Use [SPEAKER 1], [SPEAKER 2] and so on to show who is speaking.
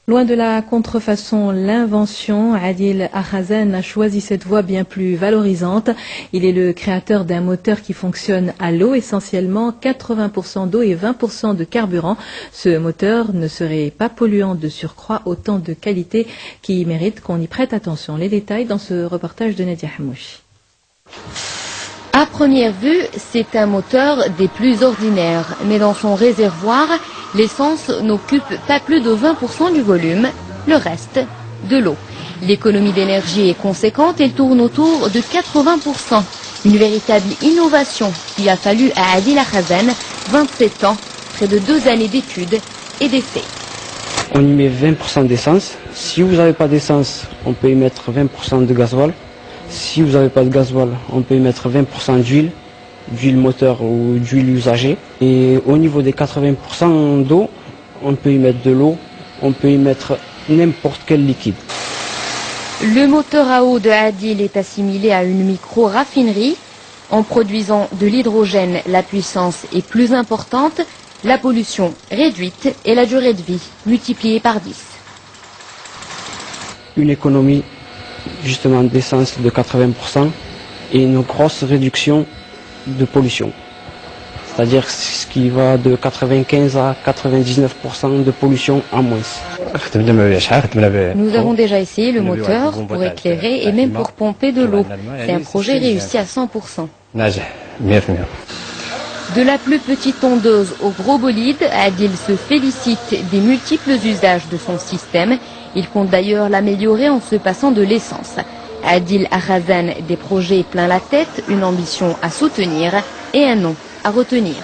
[SPEAKER 1] Loin de la contrefaçon, l'invention, Adil Akhazan a choisi cette voie bien plus valorisante. Il est le créateur d'un moteur qui fonctionne à l'eau essentiellement, 80% d'eau et 20% de carburant. Ce moteur ne serait pas polluant de surcroît, autant de qualité qui mérite qu'on y prête attention. Les détails dans ce reportage de Nadia Hamouchi.
[SPEAKER 2] À première vue, c'est un moteur des plus ordinaires, mais dans son réservoir, l'essence n'occupe pas plus de 20% du volume, le reste, de l'eau. L'économie d'énergie est conséquente, elle tourne autour de 80%. Une véritable innovation qui a fallu à Adil Akhazan 27 ans, près de 2 années d'études et d'essais.
[SPEAKER 3] On y met 20% d'essence. Si vous n'avez pas d'essence, on peut y mettre 20% de gasoil. Si vous n'avez pas de gasoil, on peut y mettre 20% d'huile moteur ou d'huile usagée. Et au niveau des 80% d'eau, on peut y mettre de l'eau, on peut y mettre n'importe quel liquide.
[SPEAKER 2] Le moteur à eau de Adil est assimilé à une micro-raffinerie. En produisant de l'hydrogène, la puissance est plus importante, la pollution réduite et la durée de vie multipliée par 10.
[SPEAKER 3] Une économie justement d'essence de 80% et une grosse réduction de pollution. C'est-à-dire ce qui va de 95 à 99% de pollution en moins.
[SPEAKER 2] Nous avons déjà essayé le moteur pour éclairer et même pour pomper de l'eau. C'est un projet réussi à 100%. De la plus petite tondeuse au gros bolide, Adil se félicite des multiples usages de son système. Il compte d'ailleurs l'améliorer en se passant de l'essence. Adil Akhazan, des projets plein la tête, une ambition à soutenir et un nom à retenir.